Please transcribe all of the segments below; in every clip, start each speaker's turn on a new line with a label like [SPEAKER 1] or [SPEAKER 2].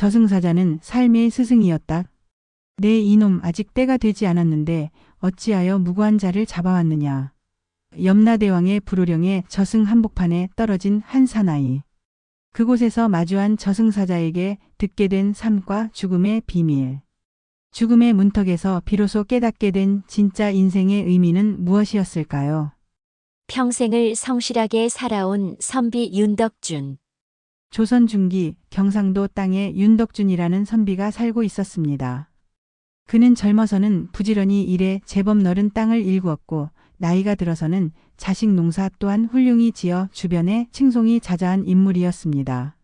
[SPEAKER 1] 저승사자는 삶의 스승이었다. 내 이놈 아직 때가 되지 않았는데 어찌하여 무고한 자를 잡아왔느냐. 염라대왕의 불호령에 저승 한복판에 떨어진 한 사나이. 그곳에서 마주한 저승사자에게 듣게 된 삶과 죽음의 비밀. 죽음의 문턱에서 비로소 깨닫게 된 진짜 인생의 의미는 무엇이었을까요?
[SPEAKER 2] 평생을 성실하게 살아온 선비 윤덕준.
[SPEAKER 1] 조선 중기 경상도 땅에 윤덕준이라는 선비가 살고 있었습니다. 그는 젊어서는 부지런히 일해 제법 넓은 땅을 일구었고 나이가 들어서는 자식 농사 또한 훌륭히 지어 주변에 칭송이 자자한 인물이었습니다.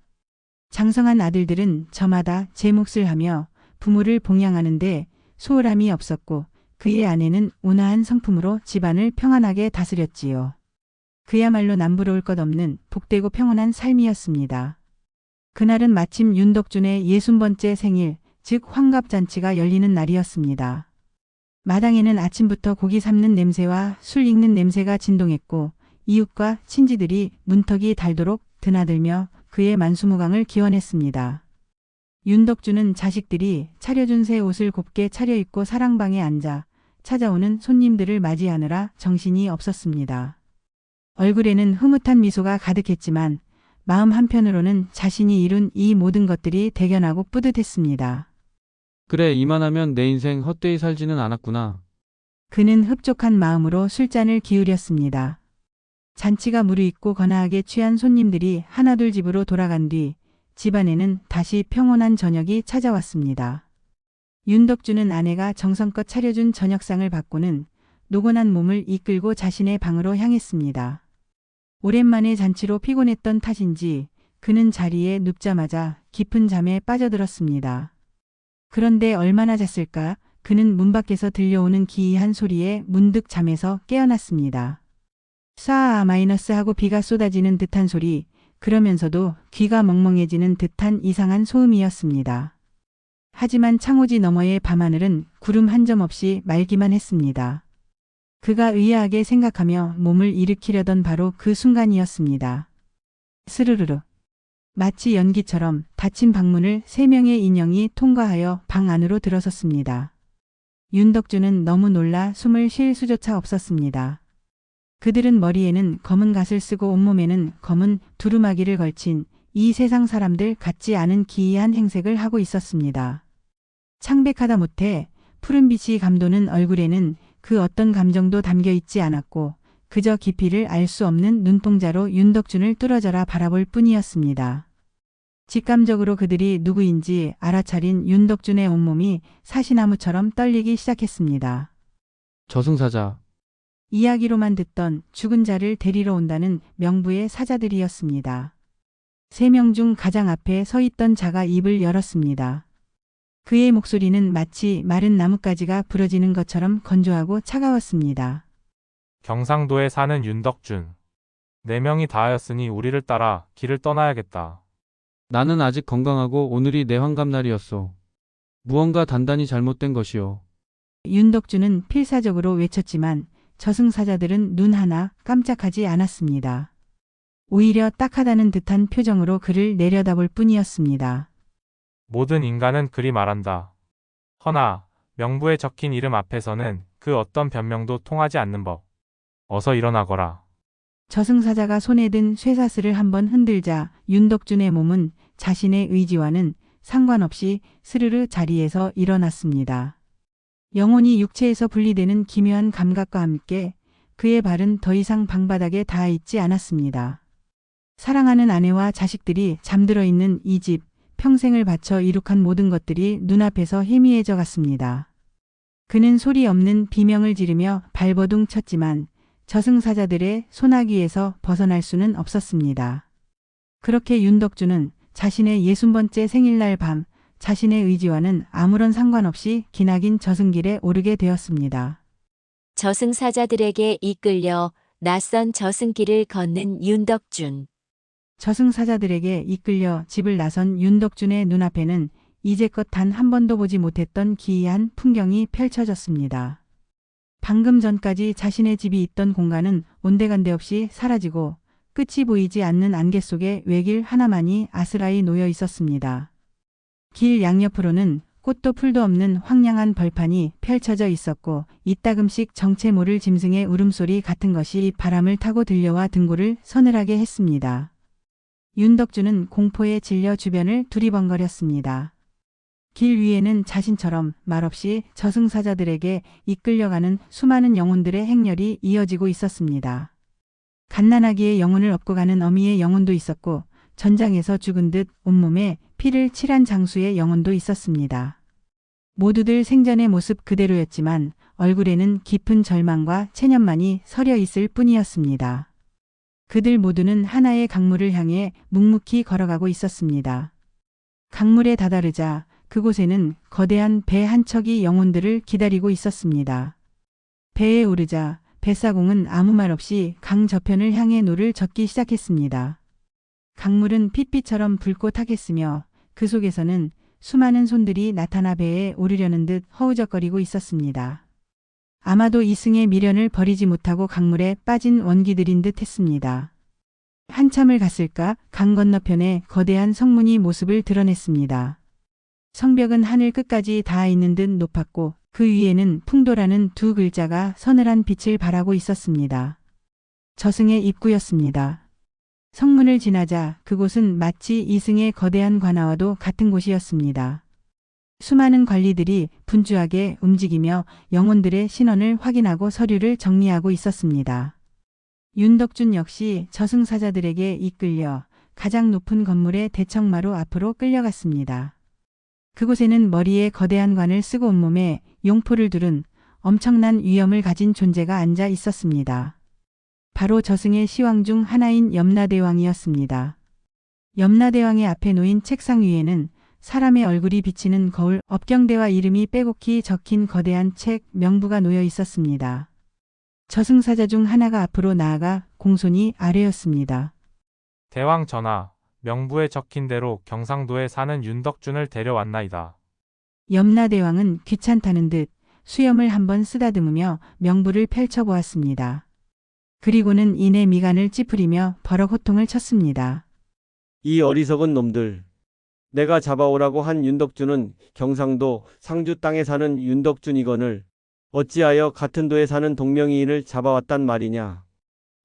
[SPEAKER 1] 장성한 아들들은 저마다 제 몫을 하며 부모를 봉양하는데 소홀함이 없었고 그의 아내는 온화한 성품으로 집안을 평안하게 다스렸지요. 그야말로 남부러울 것 없는 복되고 평온한 삶이었습니다. 그날은 마침 윤덕준의 60번째 생일, 즉 환갑잔치가 열리는 날이었습니다. 마당에는 아침부터 고기 삶는 냄새와 술 익는 냄새가 진동했고 이웃과 친지들이 문턱이 닳도록 드나들며 그의 만수무강을 기원했습니다. 윤덕준은 자식들이 차려준 새 옷을 곱게 차려입고 사랑방에 앉아 찾아오는 손님들을 맞이하느라 정신이 없었습니다. 얼굴에는 흐뭇한 미소가 가득했지만 마음 한편으로는 자신이 이룬 이 모든 것들이 대견하고 뿌듯했습니다.
[SPEAKER 3] 그래, 이만하면 내 인생 헛되이 살지는 않았구나.
[SPEAKER 1] 그는 흡족한 마음으로 술잔을 기울였습니다. 잔치가 무르익고 거나하게 취한 손님들이 하나둘 집으로 돌아간 뒤 집안에는 다시 평온한 저녁이 찾아왔습니다. 윤덕준은 아내가 정성껏 차려준 저녁상을 받고는 노곤한 몸을 이끌고 자신의 방으로 향했습니다. 오랜만에 잔치로 피곤했던 탓인지 그는 자리에 눕자마자 깊은 잠에 빠져들었습니다. 그런데 얼마나 잤을까? 그는 문 밖에서 들려오는 기이한 소리에 문득 잠에서 깨어났습니다. 쏴 하고 비가 쏟아지는 듯한 소리, 그러면서도 귀가 멍멍해지는 듯한 이상한 소음이었습니다. 하지만 창호지 너머의 밤하늘은 구름 한 점 없이 맑기만 했습니다. 그가 의아하게 생각하며 몸을 일으키려던 바로 그 순간이었습니다. 스르르르. 마치 연기처럼 닫힌 방문을 3명의 인형이 통과하여 방 안으로 들어섰습니다. 윤덕준은 너무 놀라 숨을 쉴 수조차 없었습니다. 그들은 머리에는 검은 갓을 쓰고 온몸에는 검은 두루마기를 걸친 이 세상 사람들 같지 않은 기이한 행색을 하고 있었습니다. 창백하다 못해 푸른빛이 감도는 얼굴에는 그 어떤 감정도 담겨 있지 않았고 그저 깊이를 알 수 없는 눈동자로 윤덕준을 뚫어져라 바라볼 뿐이었습니다. 직감적으로 그들이 누구인지 알아차린 윤덕준의 온몸이 사시나무처럼 떨리기 시작했습니다.
[SPEAKER 3] 저승사자.
[SPEAKER 1] 이야기로만 듣던 죽은 자를 데리러 온다는 명부의 사자들이었습니다. 3명 중 가장 앞에 서 있던 자가 입을 열었습니다. 그의 목소리는 마치 마른 나뭇가지가 부러지는 것처럼 건조하고 차가웠습니다.
[SPEAKER 4] 경상도에 사는 윤덕준. 4명이 다하였으니 우리를 따라 길을 떠나야겠다.
[SPEAKER 3] 나는 아직 건강하고 오늘이 내 환갑날이었소. 무언가 단단히 잘못된 것이오.
[SPEAKER 1] 윤덕준은 필사적으로 외쳤지만 저승사자들은 눈 하나 깜짝하지 않았습니다. 오히려 딱하다는 듯한 표정으로 그를 내려다볼 뿐이었습니다.
[SPEAKER 4] 모든 인간은 그리 말한다. 허나 명부에 적힌 이름 앞에서는 그 어떤 변명도 통하지 않는 법. 어서 일어나거라.
[SPEAKER 1] 저승사자가 손에 든 쇠사슬을 한번 흔들자 윤덕준의 몸은 자신의 의지와는 상관없이 스르르 자리에서 일어났습니다. 영혼이 육체에서 분리되는 기묘한 감각과 함께 그의 발은 더 이상 방바닥에 닿아 있지 않았습니다. 사랑하는 아내와 자식들이 잠들어 있는 이 집, 평생을 바쳐 이룩한 모든 것들이 눈앞에서 희미해져 갔습니다. 그는 소리 없는 비명을 지르며 발버둥 쳤지만 저승사자들의 소나기에서 벗어날 수는 없었습니다. 그렇게 윤덕준은 자신의 60번째 생일날 밤 자신의 의지와는 아무런 상관없이 기나긴 저승길에 오르게 되었습니다.
[SPEAKER 2] 저승사자들에게 이끌려 낯선 저승길을 걷는 윤덕준.
[SPEAKER 1] 저승사자들에게 이끌려 집을 나선 윤덕준의 눈앞에는 이제껏 단 한 번도 보지 못했던 기이한 풍경이 펼쳐졌습니다. 방금 전까지 자신의 집이 있던 공간은 온데간데 없이 사라지고 끝이 보이지 않는 안개 속에 외길 하나만이 아스라이 놓여 있었습니다. 길 양옆으로는 꽃도 풀도 없는 황량한 벌판이 펼쳐져 있었고 이따금씩 정체 모를 짐승의 울음소리 같은 것이 바람을 타고 들려와 등골을 서늘하게 했습니다. 윤덕주는 공포에 질려 주변을 두리번거렸습니다. 길 위에는 자신처럼 말없이 저승사자들에게 이끌려가는 수많은 영혼들의 행렬이 이어지고 있었습니다. 갓난아기의 영혼을 업고 가는 어미의 영혼도 있었고 전장에서 죽은 듯 온몸에 피를 칠한 장수의 영혼도 있었습니다. 모두들 생전의 모습 그대로였지만 얼굴에는 깊은 절망과 체념만이 서려 있을 뿐이었습니다. 그들 모두는 하나의 강물을 향해 묵묵히 걸어가고 있었습니다. 강물에 다다르자 그곳에는 거대한 배 한 척이 영혼들을 기다리고 있었습니다. 배에 오르자 뱃사공은 아무 말 없이 강 저편을 향해 노를 젓기 시작했습니다. 강물은 핏빛처럼 붉고 탁했으며 그 속에서는 수많은 손들이 나타나 배에 오르려는 듯 허우적거리고 있었습니다. 아마도 이승의 미련을 버리지 못하고 강물에 빠진 원기들인 듯 했습니다. 한참을 갔을까 강 건너편에 거대한 성문이 모습을 드러냈습니다. 성벽은 하늘 끝까지 닿아 있는 듯 높았고 그 위에는 풍도라는 두 글자가 서늘한 빛을 발하고 있었습니다. 저승의 입구였습니다. 성문을 지나자 그곳은 마치 이승의 거대한 관아와도 같은 곳이었습니다. 수많은 관리들이 분주하게 움직이며 영혼들의 신원을 확인하고 서류를 정리하고 있었습니다. 윤덕준 역시 저승사자들에게 이끌려 가장 높은 건물의 대청마루 앞으로 끌려갔습니다. 그곳에는 머리에 거대한 관을 쓰고 온몸에 용포를 두른 엄청난 위엄을 가진 존재가 앉아 있었습니다. 바로 저승의 시왕 중 하나인 염라대왕이었습니다. 염라대왕의 앞에 놓인 책상 위에는 사람의 얼굴이 비치는 거울 업경대와 이름이 빼곡히 적힌 거대한 책 명부가 놓여 있었습니다. 저승사자 중 하나가 앞으로 나아가 공손히 아뢰었습니다.
[SPEAKER 4] 대왕 전하, 명부에 적힌 대로 경상도에 사는 윤덕준을 데려왔나이다.
[SPEAKER 1] 염라대왕은 귀찮다는 듯 수염을 한번 쓰다듬으며 명부를 펼쳐보았습니다. 그리고는 이내 미간을 찌푸리며 버럭 호통을 쳤습니다.
[SPEAKER 5] 이 어리석은 놈들. 내가 잡아오라고 한 윤덕준은 경상도 상주 땅에 사는 윤덕준이거늘 어찌하여 같은 도에 사는 동명이인을 잡아왔단 말이냐.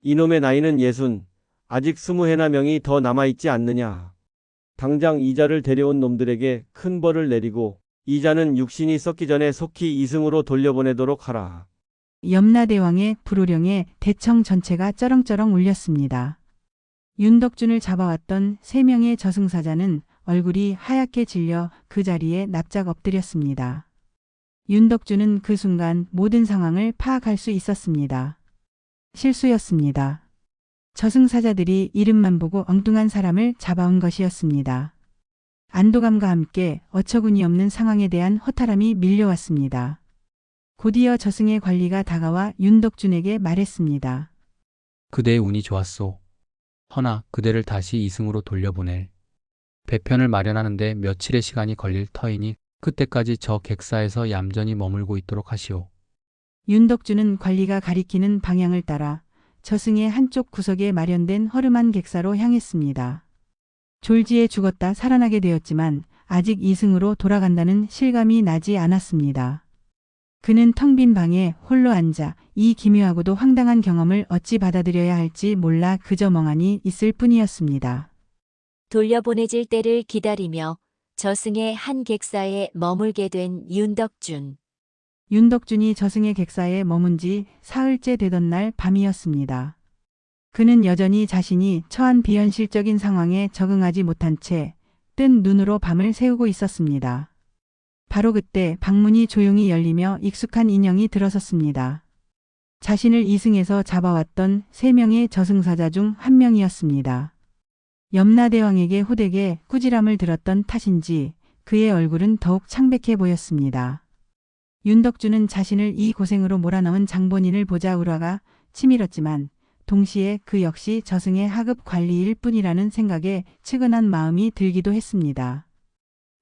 [SPEAKER 5] 이놈의 나이는 60, 아직 20해나 명이 더 남아있지 않느냐. 당장 이자를 데려온 놈들에게 큰 벌을 내리고 이자는 육신이 썩기 전에 속히 이승으로 돌려보내도록 하라.
[SPEAKER 1] 염라대왕의 불호령에 대청 전체가 쩌렁쩌렁 울렸습니다. 윤덕준을 잡아왔던 3명의 저승사자는 얼굴이 하얗게 질려 그 자리에 납작 엎드렸습니다. 윤덕준은 그 순간 모든 상황을 파악할 수 있었습니다. 실수였습니다. 저승사자들이 이름만 보고 엉뚱한 사람을 잡아온 것이었습니다. 안도감과 함께 어처구니 없는 상황에 대한 허탈함이 밀려왔습니다. 곧이어 저승의 관리가 다가와 윤덕준에게 말했습니다.
[SPEAKER 6] 그대의 운이 좋았소. 허나 그대를 다시 이승으로 돌려보낼 배편을 마련하는데 며칠의 시간이 걸릴 터이니 그때까지 저 객사에서 얌전히 머물고 있도록 하시오.
[SPEAKER 1] 윤덕준은 관리가 가리키는 방향을 따라 저승의 한쪽 구석에 마련된 허름한 객사로 향했습니다. 졸지에 죽었다 살아나게 되었지만 아직 이승으로 돌아간다는 실감이 나지 않았습니다. 그는 텅 빈 방에 홀로 앉아 이 기묘하고도 황당한 경험을 어찌 받아들여야 할지 몰라 그저 멍하니 있을 뿐이었습니다.
[SPEAKER 2] 돌려보내질 때를 기다리며 저승의 한 객사에 머물게 된 윤덕준.
[SPEAKER 1] 윤덕준이 저승의 객사에 머문 지 사흘째 되던 날 밤이었습니다. 그는 여전히 자신이 처한 비현실적인 상황에 적응하지 못한 채 뜬 눈으로 밤을 새우고 있었습니다. 바로 그때 방문이 조용히 열리며 익숙한 인형이 들어섰습니다. 자신을 이승에서 잡아왔던 3명의 저승사자 중 한 명이었습니다. 염라대왕에게 호되게 꾸지람을 들었던 탓인지 그의 얼굴은 더욱 창백해 보였습니다. 윤덕준은 자신을 이 고생으로 몰아넣은 장본인을 보자 울화가 치밀었지만 동시에 그 역시 저승의 하급 관리일 뿐이라는 생각에 측은한 마음이 들기도 했습니다.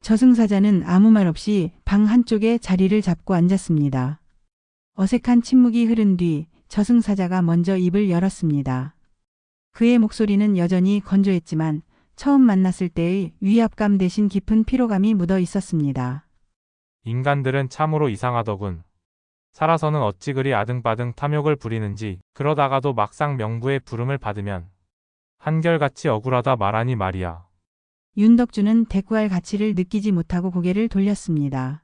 [SPEAKER 1] 저승사자는 아무 말 없이 방 한쪽에 자리를 잡고 앉았습니다. 어색한 침묵이 흐른 뒤 저승사자가 먼저 입을 열었습니다. 그의 목소리는 여전히 건조했지만 처음 만났을 때의 위압감 대신 깊은 피로감이 묻어 있었습니다.
[SPEAKER 4] 인간들은 참으로 이상하더군. 살아서는 어찌 그리 아등바등 탐욕을 부리는지, 그러다가도 막상 명부의 부름을 받으면 한결같이 억울하다 말하니 말이야.
[SPEAKER 1] 윤덕주는 대꾸할 가치를 느끼지 못하고 고개를 돌렸습니다.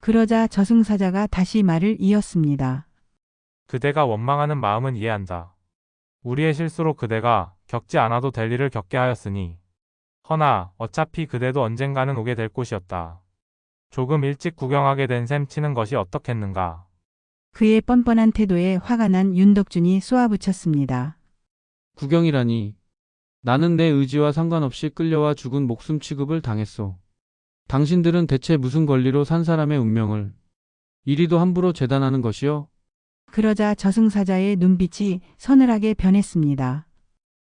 [SPEAKER 1] 그러자 저승사자가 다시 말을 이었습니다.
[SPEAKER 4] 그대가 원망하는 마음은 이해한다. 우리의 실수로 그대가 겪지 않아도 될 일을 겪게 하였으니. 허나 어차피 그대도 언젠가는 오게 될 곳이었다. 조금 일찍 구경하게 된 셈 치는 것이 어떻겠는가.
[SPEAKER 1] 그의 뻔뻔한 태도에 화가 난 윤덕준이 쏘아붙였습니다.
[SPEAKER 3] 구경이라니. 나는 내 의지와 상관없이 끌려와 죽은 목숨 취급을 당했소. 당신들은 대체 무슨 권리로 산 사람의 운명을 이리도 함부로 재단하는 것이요?
[SPEAKER 1] 그러자 저승사자의 눈빛이 서늘하게 변했습니다.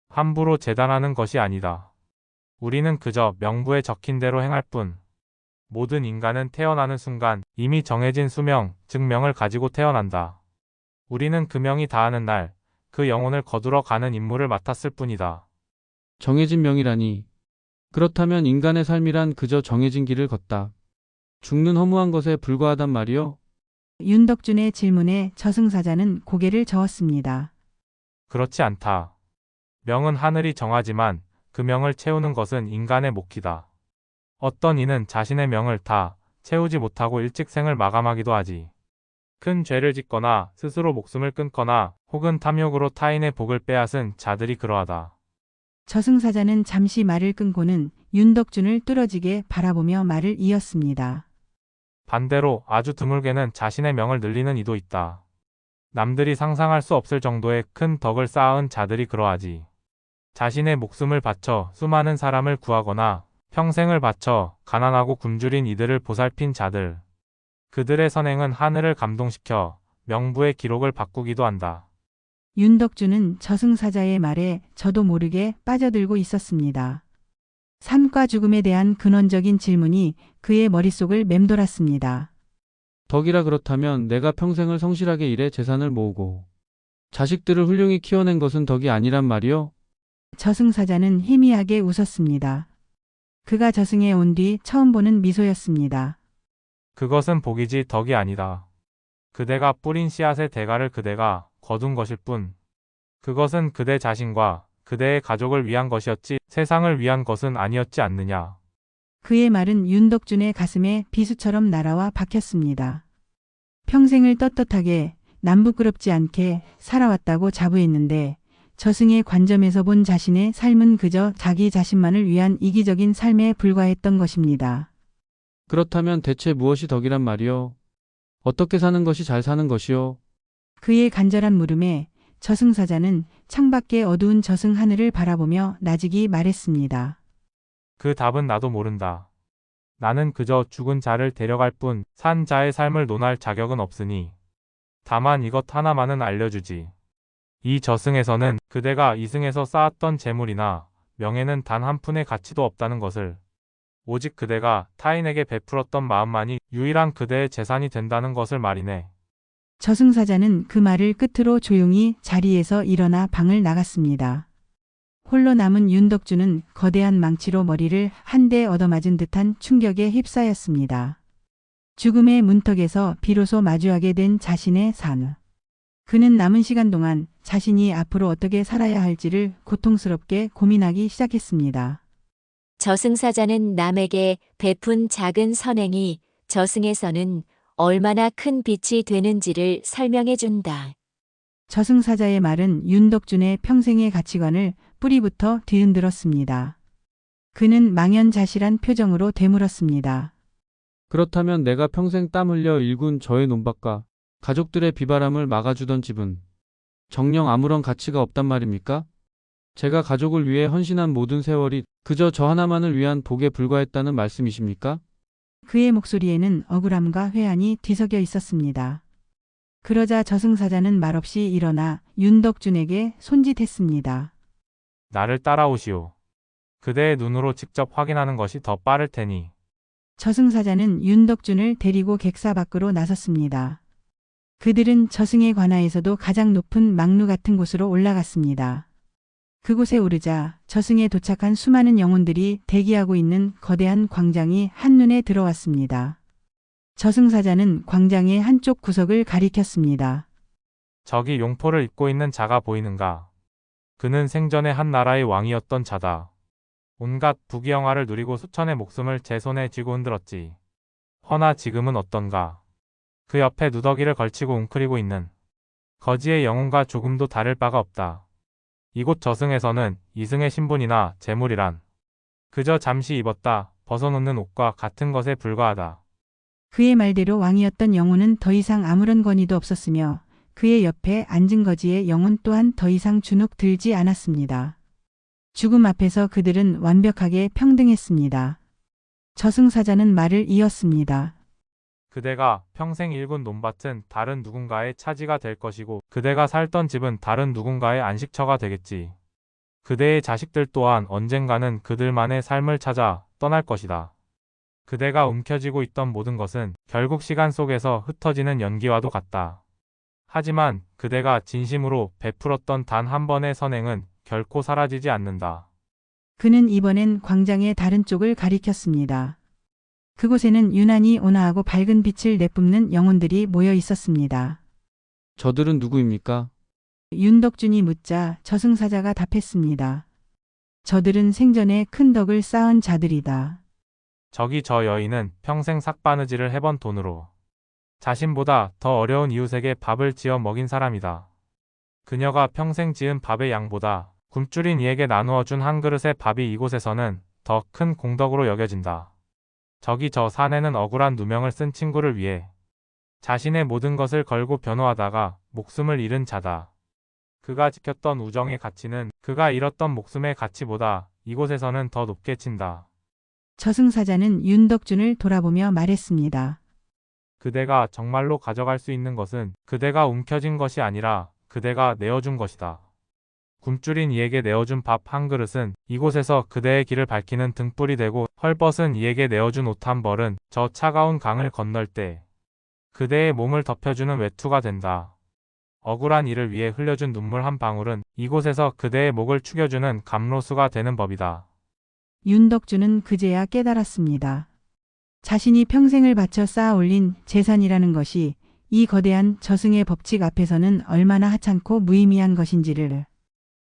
[SPEAKER 4] 함부로 재단하는 것이 아니다. 우리는 그저 명부에 적힌 대로 행할 뿐. 모든 인간은 태어나는 순간 이미 정해진 수명, 즉 명을 가지고 태어난다. 우리는 그 명이 다하는 날, 그 영혼을 거두러 가는 임무를 맡았을 뿐이다.
[SPEAKER 3] 정해진 명이라니. 그렇다면 인간의 삶이란 그저 정해진 길을 걷다. 죽는 허무한 것에 불과하단 말이요?
[SPEAKER 1] 윤덕준의 질문에 저승사자는 고개를 저었습니다.
[SPEAKER 4] 그렇지 않다. 명은 하늘이 정하지만 그 명을 채우는 것은 인간의 몫이다. 어떤 이는 자신의 명을 다 채우지 못하고 일찍 생을 마감하기도 하지. 큰 죄를 짓거나 스스로 목숨을 끊거나 혹은 탐욕으로 타인의 복을 빼앗은 자들이 그러하다.
[SPEAKER 1] 저승사자는 잠시 말을 끊고는 윤덕준을 뚫어지게 바라보며 말을 이었습니다.
[SPEAKER 4] 반대로 아주 드물게는 자신의 명을 늘리는 이도 있다. 남들이 상상할 수 없을 정도의 큰 덕을 쌓은 자들이 그러하지. 자신의 목숨을 바쳐 수많은 사람을 구하거나 평생을 바쳐 가난하고 굶주린 이들을 보살핀 자들. 그들의 선행은 하늘을 감동시켜 명부의 기록을 바꾸기도 한다.
[SPEAKER 1] 윤덕준은 저승사자의 말에 저도 모르게 빠져들고 있었습니다. 삶과 죽음에 대한 근원적인 질문이 그의 머릿속을 맴돌았습니다.
[SPEAKER 3] 덕이라 그렇다면 내가 평생을 성실하게 일해 재산을 모으고 자식들을 훌륭히 키워낸 것은 덕이 아니란 말이요?
[SPEAKER 1] 저승사자는 희미하게 웃었습니다. 그가 저승에 온 뒤 처음 보는 미소였습니다.
[SPEAKER 4] 그것은 복이지 덕이 아니다. 그대가 뿌린 씨앗의 대가를 그대가 거둔 것일 뿐. 그것은 그대 자신과 그대의 가족을 위한 것이었지 세상을 위한 것은 아니었지 않느냐.
[SPEAKER 1] 그의 말은 윤덕준의 가슴에 비수처럼 날아와 박혔습니다. 평생을 떳떳하게 남부끄럽지 않게 살아왔다고 자부했는데 저승의 관점에서 본 자신의 삶은 그저 자기 자신만을 위한 이기적인 삶에 불과했던 것입니다.
[SPEAKER 3] 그렇다면 대체 무엇이 덕이란 말이요? 어떻게 사는 것이 잘 사는 것이요?
[SPEAKER 1] 그의 간절한 물음에 저승사자는 창밖의 어두운 저승 하늘을 바라보며 나직이 말했습니다.
[SPEAKER 4] 그 답은 나도 모른다. 나는 그저 죽은 자를 데려갈 뿐 산 자의 삶을 논할 자격은 없으니. 다만 이것 하나만은 알려주지. 이 저승에서는 그대가 이승에서 쌓았던 재물이나 명예는 단 한 푼의 가치도 없다는 것을. 오직 그대가 타인에게 베풀었던 마음만이 유일한 그대의 재산이 된다는 것을 말이네.
[SPEAKER 1] 저승사자는 그 말을 끝으로 조용히 자리에서 일어나 방을 나갔습니다. 홀로 남은 윤덕준은 거대한 망치로 머리를 한 대 얻어맞은 듯한 충격에 휩싸였습니다. 죽음의 문턱에서 비로소 마주하게 된 자신의 삶. 그는 남은 시간 동안 자신이 앞으로 어떻게 살아야 할지를 고통스럽게 고민하기 시작했습니다.
[SPEAKER 2] 저승사자는 남에게 베푼 작은 선행이 저승에서는 얼마나 큰 빛이 되는지를 설명해 준다.
[SPEAKER 1] 저승사자의 말은 윤덕준의 평생의 가치관을 뿌리부터 뒤흔들었습니다. 그는 망연자실한 표정으로 되물었습니다.
[SPEAKER 3] 그렇다면 내가 평생 땀 흘려 일군 저의 논밭과 가족들의 비바람을 막아주던 집은 정녕 아무런 가치가 없단 말입니까? 제가 가족을 위해 헌신한 모든 세월이 그저 저 하나만을 위한 복에 불과했다는 말씀이십니까?
[SPEAKER 1] 그의 목소리에는 억울함과 회한이 뒤섞여 있었습니다. 그러자 저승사자는 말없이 일어나 윤덕준에게 손짓했습니다.
[SPEAKER 4] 나를 따라오시오. 그대의 눈으로 직접 확인하는 것이 더 빠를 테니.
[SPEAKER 1] 저승사자는 윤덕준을 데리고 객사 밖으로 나섰습니다. 그들은 저승의 관하에서도 가장 높은 망루 같은 곳으로 올라갔습니다. 그곳에 오르자 저승에 도착한 수많은 영혼들이 대기하고 있는 거대한 광장이 한눈에 들어왔습니다. 저승사자는 광장의 한쪽 구석을 가리켰습니다.
[SPEAKER 4] 저기 용포를 입고 있는 자가 보이는가? 그는 생전에 한 나라의 왕이었던 자다. 온갖 부귀영화를 누리고 수천의 목숨을 제 손에 쥐고 흔들었지. 허나 지금은 어떤가? 그 옆에 누더기를 걸치고 웅크리고 있는 거지의 영혼과 조금도 다를 바가 없다. 이곳 저승에서는 이승의 신분이나 재물이란 그저 잠시 입었다 벗어놓는 옷과 같은 것에 불과하다.
[SPEAKER 1] 그의 말대로 왕이었던 영혼은 더 이상 아무런 권위도 없었으며 그의 옆에 앉은 거지의 영혼 또한 더 이상 주눅 들지 않았습니다. 죽음 앞에서 그들은 완벽하게 평등했습니다. 저승사자는 말을 이었습니다.
[SPEAKER 4] 그대가 평생 일군 논밭은 다른 누군가의 차지가 될 것이고 그대가 살던 집은 다른 누군가의 안식처가 되겠지. 그대의 자식들 또한 언젠가는 그들만의 삶을 찾아 떠날 것이다. 그대가 움켜쥐고 있던 모든 것은 결국 시간 속에서 흩어지는 연기와도 같다. 하지만 그대가 진심으로 베풀었던 단 한 번의 선행은 결코 사라지지 않는다.
[SPEAKER 1] 그는 이번엔 광장의 다른 쪽을 가리켰습니다. 그곳에는 유난히 온화하고 밝은 빛을 내뿜는 영혼들이 모여 있었습니다.
[SPEAKER 3] 저들은 누구입니까?
[SPEAKER 1] 윤덕준이 묻자 저승사자가 답했습니다. 저들은 생전에 큰 덕을 쌓은 자들이다.
[SPEAKER 4] 저기 저 여인은 평생 삭바느질을 해본 돈으로 자신보다 더 어려운 이웃에게 밥을 지어 먹인 사람이다. 그녀가 평생 지은 밥의 양보다 굶주린 이에게 나누어 준 한 그릇의 밥이 이곳에서는 더 큰 공덕으로 여겨진다. 저기 저 사내는 억울한 누명을 쓴 친구를 위해 자신의 모든 것을 걸고 변호하다가 목숨을 잃은 자다. 그가 지켰던 우정의 가치는 그가 잃었던 목숨의 가치보다 이곳에서는 더 높게 친다.
[SPEAKER 1] 저승사자는 윤덕준을 돌아보며 말했습니다.
[SPEAKER 4] 그대가 정말로 가져갈 수 있는 것은 그대가 움켜쥔 것이 아니라 그대가 내어준 것이다. 굶주린 이에게 내어준 밥 한 그릇은 이곳에서 그대의 길을 밝히는 등불이 되고 헐벗은 이에게 내어준 옷 한 벌은 저 차가운 강을 건널 때 그대의 몸을 덮여주는 외투가 된다. 억울한 이를 위해 흘려준 눈물 한 방울은 이곳에서 그대의 목을 축여주는 감로수가 되는 법이다.
[SPEAKER 1] 윤덕준은 그제야 깨달았습니다. 자신이 평생을 바쳐 쌓아 올린 재산이라는 것이 이 거대한 저승의 법칙 앞에서는 얼마나 하찮고 무의미한 것인지를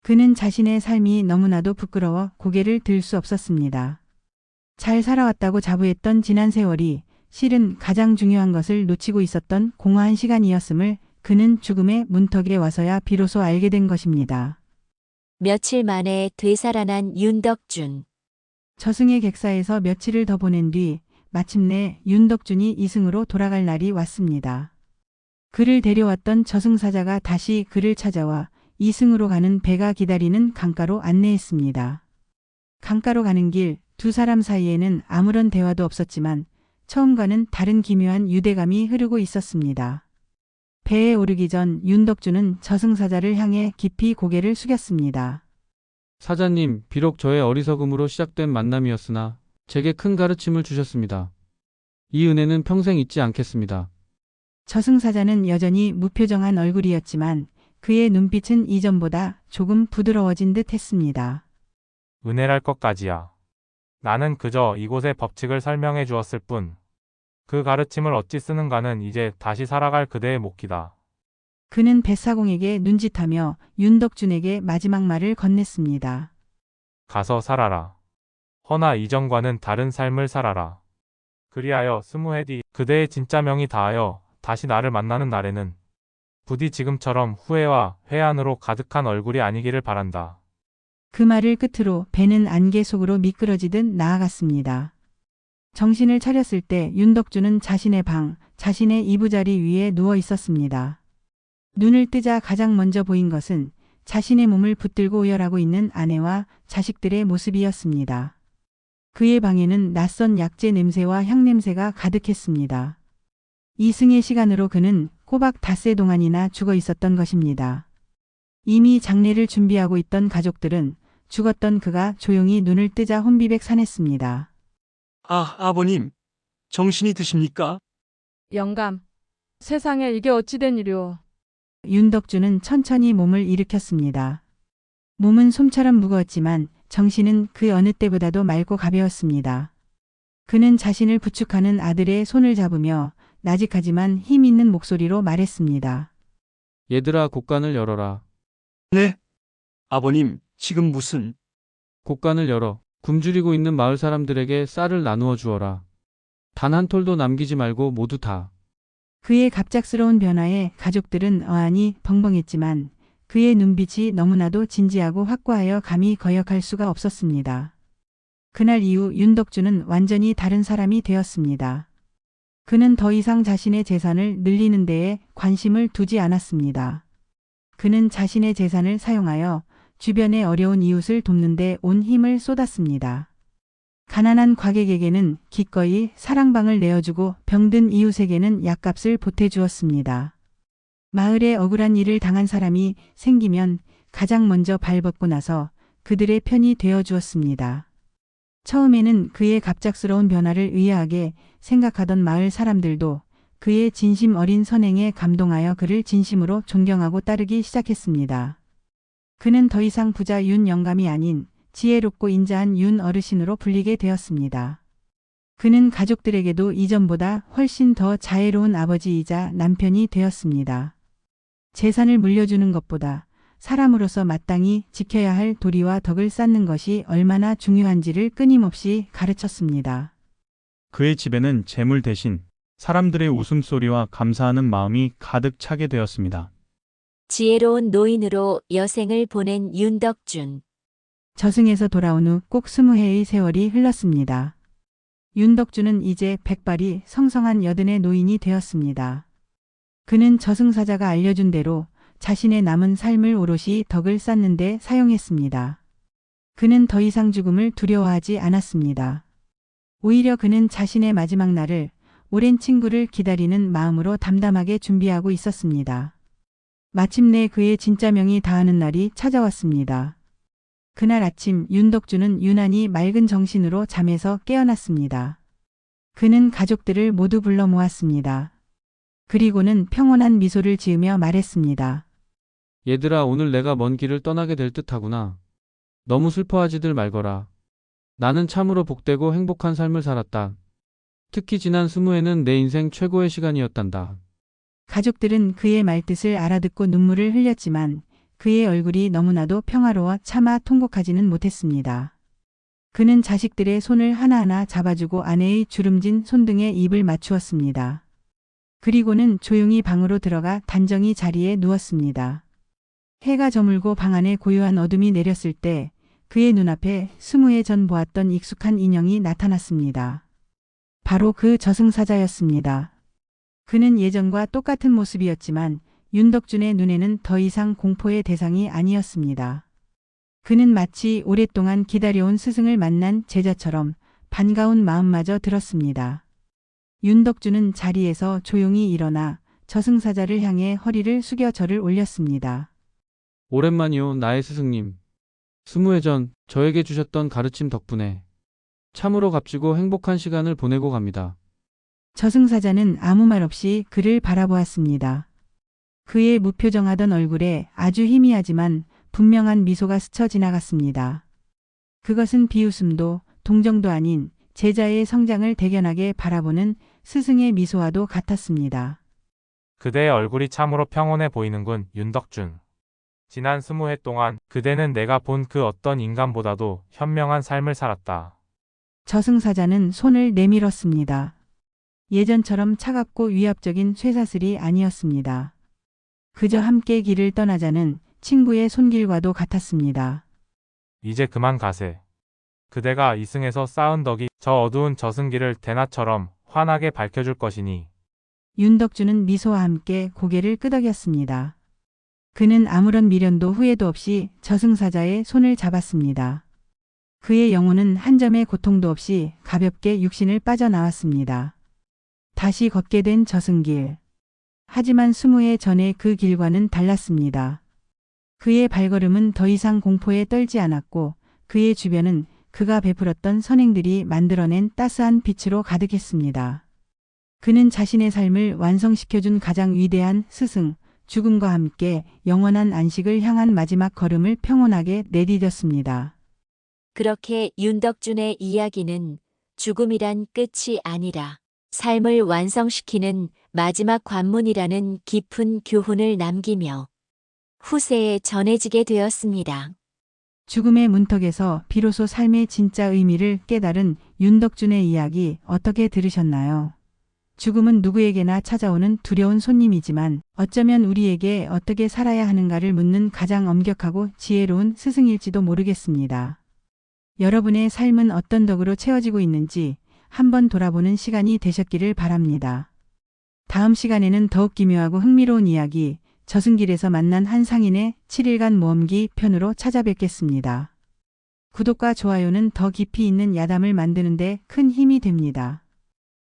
[SPEAKER 1] 그는 자신의 삶이 너무나도 부끄러워 고개를 들 수 없었습니다. 잘 살아왔다고 자부했던 지난 세월이 실은 가장 중요한 것을 놓치고 있었던 공허한 시간이었음을 그는 죽음의 문턱에 와서야 비로소 알게 된 것입니다.
[SPEAKER 2] 며칠 만에 되살아난 윤덕준.
[SPEAKER 1] 저승의 객사에서 며칠을 더 보낸 뒤 마침내 윤덕준이 이승으로 돌아갈 날이 왔습니다. 그를 데려왔던 저승사자가 다시 그를 찾아와 이승으로 가는 배가 기다리는 강가로 안내했습니다. 강가로 가는 길 두 사람 사이에는 아무런 대화도 없었지만 처음과는 다른 기묘한 유대감이 흐르고 있었습니다. 배에 오르기 전 윤덕준은 저승사자를 향해 깊이 고개를 숙였습니다.
[SPEAKER 3] 사자님, 비록 저의 어리석음으로 시작된 만남이었으나 제게 큰 가르침을 주셨습니다. 이 은혜는 평생 잊지 않겠습니다.
[SPEAKER 1] 저승사자는 여전히 무표정한 얼굴이었지만 그의 눈빛은 이전보다 조금 부드러워진 듯 했습니다.
[SPEAKER 4] 은혜랄 것까지야. 나는 그저 이곳의 법칙을 설명해 주었을 뿐. 그 가르침을 어찌 쓰는가는 이제 다시 살아갈 그대의 몫이다.
[SPEAKER 1] 그는 뱃사공에게 눈짓하며 윤덕준에게 마지막 말을 건넸습니다.
[SPEAKER 4] 가서 살아라. 허나 이전과는 다른 삶을 살아라. 그리하여 20해 뒤 그대의 진짜 명이 다하여 다시 나를 만나는 날에는 부디 지금처럼 후회와 회한으로 가득한 얼굴이 아니기를 바란다.
[SPEAKER 1] 그 말을 끝으로 배는 안개 속으로 미끄러지듯 나아갔습니다. 정신을 차렸을 때 윤덕준은 자신의 방, 자신의 이부자리 위에 누워 있었습니다. 눈을 뜨자 가장 먼저 보인 것은 자신의 몸을 붙들고 오열하고 있는 아내와 자식들의 모습이었습니다. 그의 방에는 낯선 약재 냄새와 향냄새가 가득했습니다. 이승의 시간으로 그는 꼬박 닷새 동안이나 죽어 있었던 것입니다. 이미 장례를 준비하고 있던 가족들은 죽었던 그가 조용히 눈을 뜨자 혼비백산했습니다.
[SPEAKER 7] 아버님, 정신이 드십니까?
[SPEAKER 8] 영감, 세상에 이게 어찌된 일이오.
[SPEAKER 1] 윤덕준은 천천히 몸을 일으켰습니다. 몸은 솜처럼 무거웠지만 정신은 그 어느 때보다도 맑고 가벼웠습니다. 그는 자신을 부축하는 아들의 손을 잡으며 나직하지만 힘 있는 목소리로 말했습니다.
[SPEAKER 3] 얘들아, 곳간을 열어라.
[SPEAKER 7] 네. 아버님, 지금 무슨...
[SPEAKER 3] 곳간을 열어 굶주리고 있는 마을 사람들에게 쌀을 나누어 주어라. 단 한 톨도 남기지 말고 모두 다.
[SPEAKER 1] 그의 갑작스러운 변화에 가족들은 어안이 벙벙했지만 그의 눈빛이 너무나도 진지하고 확고하여 감히 거역할 수가 없었습니다. 그날 이후 윤덕주는 완전히 다른 사람이 되었습니다. 그는 더 이상 자신의 재산을 늘리는 데에 관심을 두지 않았습니다. 그는 자신의 재산을 사용하여 주변의 어려운 이웃을 돕는 데 온 힘을 쏟았습니다. 가난한 과객에게는 기꺼이 사랑방을 내어주고 병든 이웃에게는 약값을 보태주었습니다. 마을에 억울한 일을 당한 사람이 생기면 가장 먼저 발벗고 나서 그들의 편이 되어 주었습니다. 처음에는 그의 갑작스러운 변화를 의아하게 생각하던 마을 사람들도 그의 진심 어린 선행에 감동하여 그를 진심으로 존경하고 따르기 시작했습니다. 그는 더 이상 부자 윤 영감이 아닌 지혜롭고 인자한 윤 어르신으로 불리게 되었습니다. 그는 가족들에게도 이전보다 훨씬 더 자애로운 아버지이자 남편이 되었습니다. 재산을 물려주는 것보다 사람으로서 마땅히 지켜야 할 도리와 덕을 쌓는 것이 얼마나 중요한지를 끊임없이 가르쳤습니다.
[SPEAKER 8] 그의 집에는 재물 대신 사람들의 웃음소리와 감사하는 마음이 가득 차게 되었습니다.
[SPEAKER 2] 지혜로운 노인으로 여생을 보낸 윤덕준.
[SPEAKER 1] 저승에서 돌아온 후 꼭 20해의 세월이 흘렀습니다. 윤덕주는 이제 백발이 성성한 여든의 노인이 되었습니다. 그는 저승사자가 알려준 대로 자신의 남은 삶을 오롯이 덕을 쌓는 데 사용했습니다. 그는 더 이상 죽음을 두려워하지 않았습니다. 오히려 그는 자신의 마지막 날을 오랜 친구를 기다리는 마음으로 담담하게 준비하고 있었습니다. 마침내 그의 진짜 명이 다하는 날이 찾아왔습니다. 그날 아침 윤덕주는 유난히 맑은 정신으로 잠에서 깨어났습니다. 그는 가족들을 모두 불러 모았습니다. 그리고는 평온한 미소를 지으며 말했습니다.
[SPEAKER 3] 얘들아, 오늘 내가 먼 길을 떠나게 될 듯하구나. 너무 슬퍼하지들 말거라. 나는 참으로 복되고 행복한 삶을 살았다. 특히 지난 20해는 내 인생 최고의 시간이었단다.
[SPEAKER 1] 가족들은 그의 말뜻을 알아듣고 눈물을 흘렸지만 그의 얼굴이 너무나도 평화로워 차마 통곡하지는 못했습니다. 그는 자식들의 손을 하나하나 잡아주고 아내의 주름진 손등에 입을 맞추었습니다. 그리고는 조용히 방으로 들어가 단정히 자리에 누웠습니다. 해가 저물고 방 안에 고요한 어둠이 내렸을 때 그의 눈앞에 20해 전 보았던 익숙한 인형이 나타났습니다. 바로 그 저승사자였습니다. 그는 예전과 똑같은 모습이었지만 윤덕준의 눈에는 더 이상 공포의 대상이 아니었습니다. 그는 마치 오랫동안 기다려온 스승을 만난 제자처럼 반가운 마음마저 들었습니다. 윤덕준은 자리에서 조용히 일어나 저승사자를 향해 허리를 숙여 절을 올렸습니다.
[SPEAKER 3] 오랜만이요, 나의 스승님. 20해 전 저에게 주셨던 가르침 덕분에 참으로 값지고 행복한 시간을 보내고 갑니다.
[SPEAKER 1] 저승사자는 아무 말 없이 그를 바라보았습니다. 그의 무표정하던 얼굴에 아주 희미하지만 분명한 미소가 스쳐 지나갔습니다. 그것은 비웃음도 동정도 아닌 제자의 성장을 대견하게 바라보는 스승의 미소와도 같았습니다.
[SPEAKER 4] 그대의 얼굴이 참으로 평온해 보이는군, 윤덕준. 지난 20해 동안 그대는 내가 본 그 어떤 인간보다도 현명한 삶을 살았다.
[SPEAKER 1] 저승사자는 손을 내밀었습니다. 예전처럼 차갑고 위압적인 쇠사슬이 아니었습니다. 그저 함께 길을 떠나자는 친구의 손길과도 같았습니다.
[SPEAKER 4] 이제 그만 가세. 그대가 이승에서 쌓은 덕이 저 어두운 저승길을 대낮처럼 환하게 밝혀줄 것이니.
[SPEAKER 1] 윤덕준은 미소와 함께 고개를 끄덕였습니다. 그는 아무런 미련도 후회도 없이 저승사자의 손을 잡았습니다. 그의 영혼은 한 점의 고통도 없이 가볍게 육신을 빠져나왔습니다. 다시 걷게 된 저승길. 하지만 20해 전의 그 길과는 달랐습니다. 그의 발걸음은 더 이상 공포에 떨지 않았고 그의 주변은 그가 베풀었던 선행들이 만들어낸 따스한 빛으로 가득했습니다. 그는 자신의 삶을 완성시켜준 가장 위대한 스승, 죽음과 함께 영원한 안식을 향한 마지막 걸음을 평온하게 내디뎠습니다.
[SPEAKER 2] 그렇게 윤덕준의 이야기는 죽음이란 끝이 아니라 삶을 완성시키는 마지막 관문이라는 깊은 교훈을 남기며 후세에 전해지게 되었습니다.
[SPEAKER 1] 죽음의 문턱에서 비로소 삶의 진짜 의미를 깨달은 윤덕준의 이야기 어떻게 들으셨나요? 죽음은 누구에게나 찾아오는 두려운 손님이지만 어쩌면 우리에게 어떻게 살아야 하는가를 묻는 가장 엄격하고 지혜로운 스승일지도 모르겠습니다. 여러분의 삶은 어떤 덕으로 채워지고 있는지 한번 돌아보는 시간이 되셨기를 바랍니다. 다음 시간에는 더욱 기묘하고 흥미로운 이야기, 저승길에서 만난 한 상인의 7일간 모험기 편으로 찾아뵙겠습니다. 구독과 좋아요는 더 깊이 있는 야담을 만드는 데 큰 힘이 됩니다.